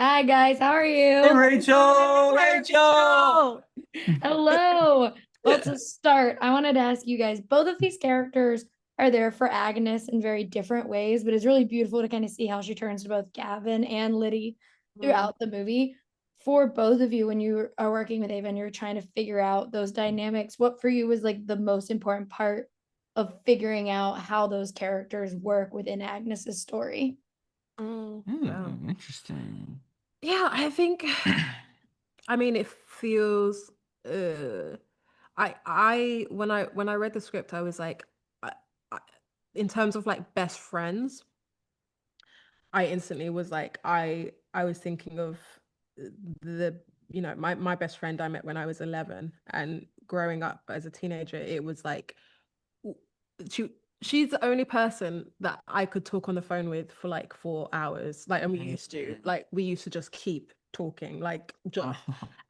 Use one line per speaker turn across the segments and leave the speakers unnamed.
Hi guys, how are
Hey
you?
Rachel, Rachel.
Rachel!
Hello. Well, to start, I wanted to ask you guys, both of these characters are there for Agnes in very different ways, but it's really beautiful to kind of see how she turns to both Gavin and Liddy
Mm.
throughout the movie. For both of you, when you are working with Ava and you're trying to figure out those dynamics, what for you was like the most important part of figuring out how those characters work within Agnes's story?
Wow.
Interesting.
Yeah, I think I mean it feels I when I read the script I was like I, in terms of like best friends, I instantly was like I was thinking of the my best friend I met when I was 11, and growing up as a teenager it was like she she's the only person that I could talk on the phone with for like 4 hours. Like, and we used to just keep talking, like just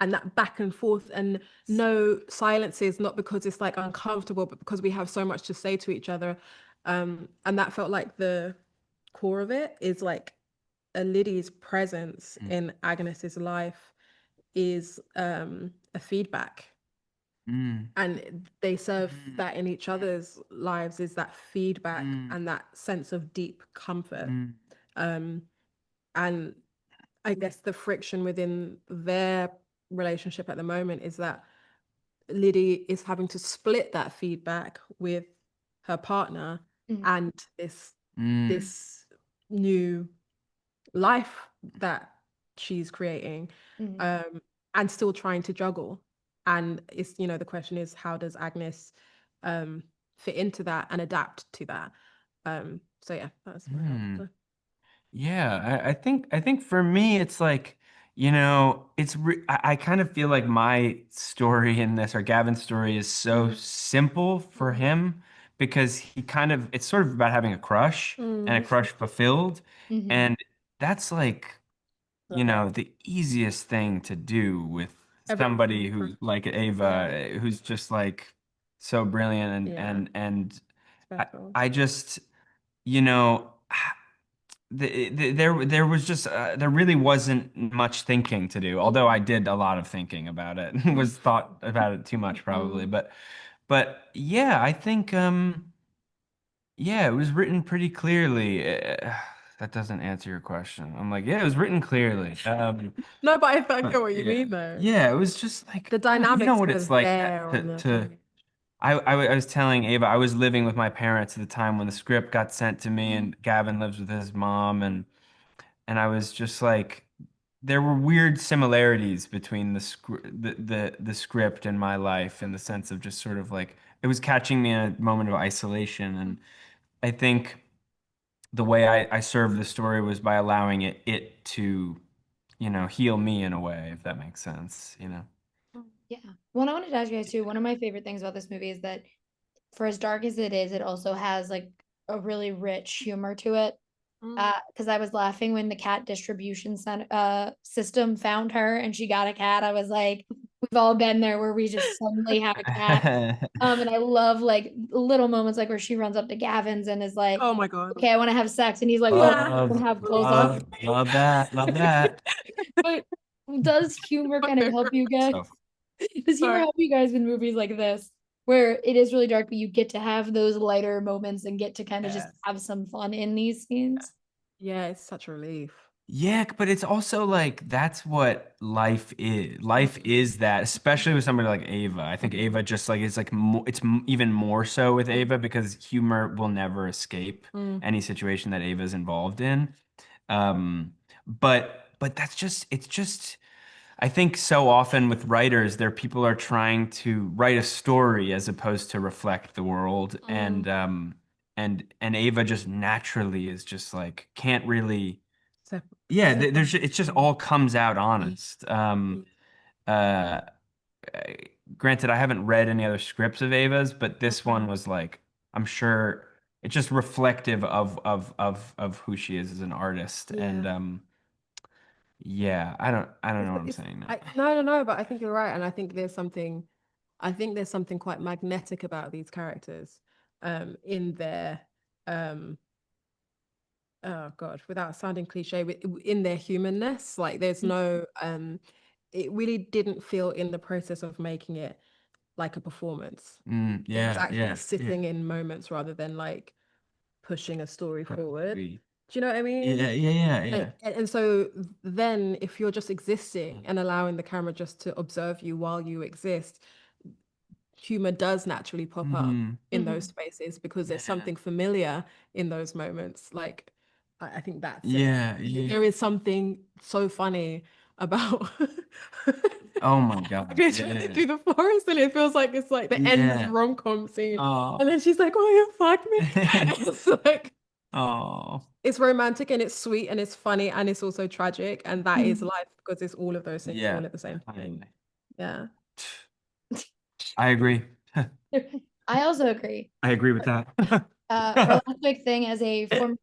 and that back and forth and no silences, not because it's like uncomfortable, but because we have so much to say to each other. And that felt like the core of it is like a Liddy's presence in Agnes's life is a feedback,
Mm,
and they serve that in each other's lives, is that feedback
mm,
and that sense of deep comfort.
mm,
um and I guess the friction within their relationship at the moment is that Liddy is having to split that feedback with her partner
Mhm,
and
mm,
this new life that she's creating,
mhm.
um, and still trying to juggle. And it's, the question is, how does Agnes um, fit into that and adapt to that? So yeah, that's my
mm.
answer.
Yeah, I think for me it's like, I kind of feel like my story in this or Gavin's story is so
Mm,
simple for
mm,
him because it's sort of about having a crush and a
mm.
crush fulfilled.
Mhm.
And that's like,
Love it.
the easiest thing to do with
Every
somebody who's like
yeah,
Ava, who's just like so brilliant and
yeah,
and I,
special.
I just, you know, there was just there really wasn't much thinking to do, although I did a lot of thinking about it.
Mm,
Was thought about it too much probably,
mm.
but yeah, I think yeah, it was written pretty clearly. That doesn't answer your question. I'm like, yeah, it was written clearly.
No, but I
But
get what you
yeah,
mean though.
yeah, it was just like,
The
you know
dynamics
what
were
it's like
there on the
to
page.
I was telling Ava, I was living with my parents at the time when the script got sent to me,
Mm,
and Gavin lives with his mom, and I was just like, there were weird similarities between the script and my life in the sense of just sort of like it was catching me in a moment of isolation, and I think the way I served the story was by allowing it to, heal me in a way, if that makes sense, you know.
Yeah. Well, I wanted to ask you guys too. One of my favorite things about this movie is that for as dark as it is, it also has like a really rich humor to it.
mm.
Because I was laughing when the cat distribution system found her and she got a cat. I was like, we've all been there where we just suddenly have a cat. And I love like little moments like where she runs up to Gavin's and is like,
Oh my God.
okay, I want to have sex. And he's like, well,
Yeah.
I don't
Love,
have clothes on.
love that, love that.
But does humor kind of
Okay,
help you guys?
So
Does humor
sorry.
help you guys in movies like this, where it is really dark, but you get to have those lighter moments and get to kind of just
Yes.
have some fun in these scenes?
Yeah, it's such a relief.
yeah, but it's also like that's what life is. Life
Mm,
is that, especially with somebody like Ava. I think
mm,
Ava just like it's like even more so with
mm,
Ava because humor will never escape
mm.
any situation that Ava's involved in. But that's just it's just I think so often with writers, there people are trying to write a story as opposed to reflect the world,
Mm.
and Ava just naturally is just like can't really.
Sep
Yeah,
separate.
there's it's just all comes out
Mm,
honest.
mm.
Uh, Granted, I haven't read any other scripts of Ava's, but this one was like, I'm sure it's just reflective of who she is as an artist.
Yeah.
And yeah, I don't know what I'm
It's
saying now.
I no no no, but I think you're right, and I think there's something quite magnetic about these characters, in their um oh God, without sounding cliche, in their humanness, like there's no it really didn't feel in the process of making it like a performance. It was
Yeah,
actually
yeah, yeah.
sitting in moments rather than like pushing a story forward.
Totally.
Do you know what I mean?
Yeah, yeah, yeah, yeah.
And so then if you're just existing and allowing the camera just to observe you while you exist, humor does naturally pop up
Hmm.
in those spaces because there's
Yeah,
something familiar in those moments. Like, I think that's it.
yeah, yeah.
There is something so funny about
Oh my God.
going
Yeah,
through the forest, and it feels like it's like the end of
yeah.
rom-com scene.
Oh.
And then she's like, "Oh, you fuck me." It's like
Oh.
it's romantic and it's sweet and it's funny and it's also tragic, and that is
Mhm.
life because it's all of those things
Yeah.
all at the same time. Yeah.
I agree.
I also agree.
I agree with that.
For last big thing, as a former,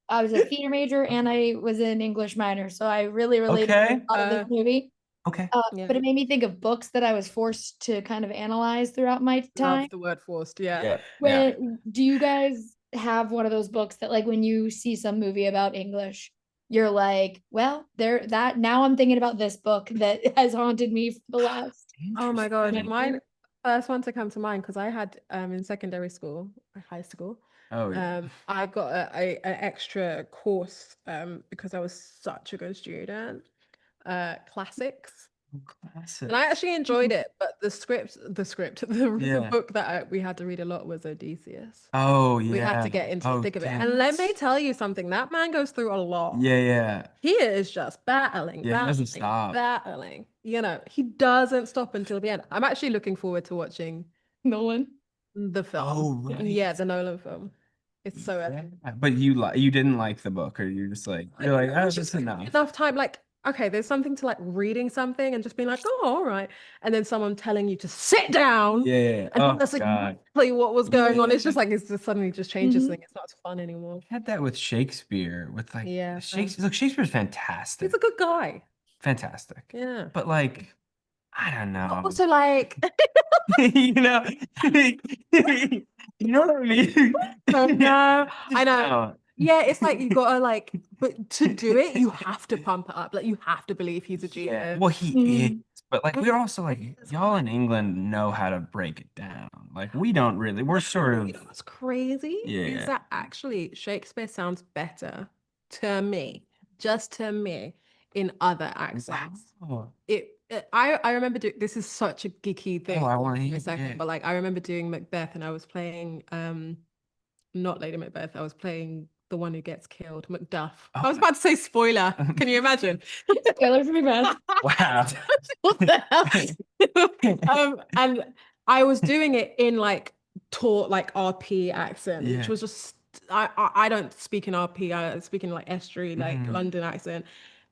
I was a theater major and I was an English minor, so I really related to
Okay.
a lot of this movie.
Okay.
Yeah.
But it made me think of books that I was forced to kind of analyze throughout my time.
Love the word forced. Yeah.
Yeah. Yeah.
When do you guys have one of those books that like when you see some movie about English, you're like, well, there that now I'm thinking about this book that has haunted me for the last
Oh my God.
20
Interesting.
Mine
years.
first one to come to mind because I had in secondary school, high school,
Oh yeah.
I got an extra course because I was such a good student. Classics. And I
Classics.
actually enjoyed it, but the
Yeah.
book that we had to read a lot was Odysseus.
Oh
We had
yeah.
to get into the
Oh
thick of it.
damn.
And let me tell you something, that man goes through a lot.
Yeah, yeah.
He is just battling,
Yeah, he doesn't
battling,
stop.
battling. He doesn't stop until the end. I'm actually looking forward to watching
Nolan.
the film.
Oh right.
Yeah, the Nolan film. It's so
Yeah.
epic.
But you didn't like the book, or you're just like you're like, oh,
There's
that's
just
enough.
enough time, like, okay, there's something to like reading something and just being like, oh, all right. And then someone telling you to sit down.
Yeah, yeah, yeah.
And
Oh
that's
God.
exactly what was going on.
Yeah.
It's just like it's just suddenly just changes
Mhm.
things. It's not as fun anymore.
Had that with Shakespeare, with like
Yeah.
Shakespeare. Look, Shakespeare's
He's a
fantastic.
good guy.
Fantastic.
Yeah.
But like, I don't
But
know.
also like
You know, you know what I mean?
oh no, I
Just
know.
don't.
Yeah, it's like you gotta like, but to do it, you have to pump it up. Like you have to believe he's a
Yeah,
genius.
well, he is,
Mhm.
but like we're also like y'all in England know how to break it down. Like we don't really. We're sort
You know
of
what's crazy is
yeah.
that actually Shakespeare sounds better to me, just to me, in other accents.
Wow.
I remember doing this is such a geeky
Oh,
thing
I want to
for a
hear.
second,
Yeah.
but like I remember doing Macbeth and I was playing not Lady Macbeth, I was playing the one who gets killed, Macduff. I was
Oh.
about to say spoiler. Can you imagine?
Spoiler for Macbeth.
Wow.
What the hell? And I was doing it in like taught like RP accent, which
Yeah.
was just I don't speak in RP, I speak in like estuary, like
Mhm.
London accent.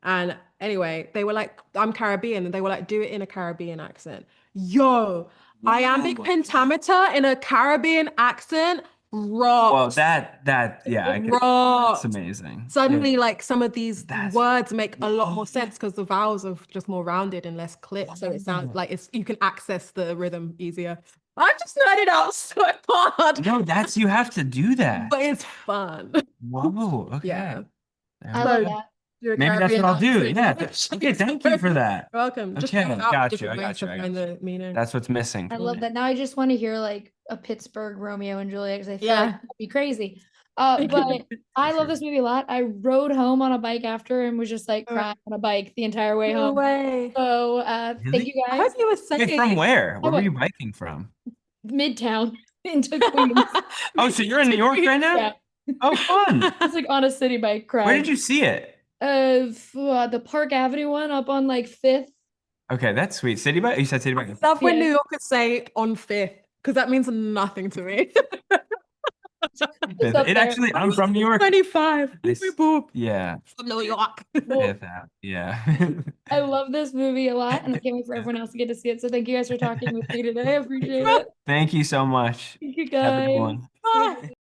And anyway, they were like, I'm Caribbean, and they were like, do it in a Caribbean accent. Yo, iambic
Wow.
pentameter in a Caribbean accent
Well,
rocks.
that yeah, I could. That's
Rocks.
amazing. Yeah.
Suddenly, like some of these
That's
words make a lot more sense because the vowels are just more rounded and less clipped. So it sounds like it's you can access the rhythm easier. I just nerded out so hard,
no, that's you have to do that.
but it's fun.
Whoa. Okay.
Yeah.
I
All
love
So
right.
that.
do a
Maybe that's
Caribbean
what I'll do.
accent.
Yeah. Okay. Thank you for that.
You're welcome. Just
Okay.
think out
Got you.
different
I
ways
got you.
to
I
find
got you.
the meaning.
That's what's missing
I
from
love
it.
that. Now I just want to hear like a Pittsburgh Romeo and Juliet because I feel like
Yeah.
that'd be crazy. But I love this movie a lot. I rode home on a bike after and was just like crying on a bike the entire way
No
home.
way.
So thank
Really?
you
I hope
guys.
you were
Wait,
saying
from where?
I
Where were
went
you biking from?
Midtown into Queens.
Oh, so you're in New York right now?
Yeah.
Oh, fun.
Just like on a city bike
Where
crying.
did you see it?
The Park Avenue one up on like Fifth.
Okay, that's sweet. City bike? You said city bike?
Love when
Yeah.
New Yorkers say on fifth, because that means nothing to me.
Just up
It
there.
actually, I'm from New York.
25.
This,
Boop, boop.
yeah,
From New York.
Well,
Fifth Ave. Yeah.
I love this movie a lot, and I can't wait for everyone else to get to see it. So thank you guys for talking with me today. I appreciate it.
Thank you so much.
Thank you
Have a good
guys.
one.
Bye.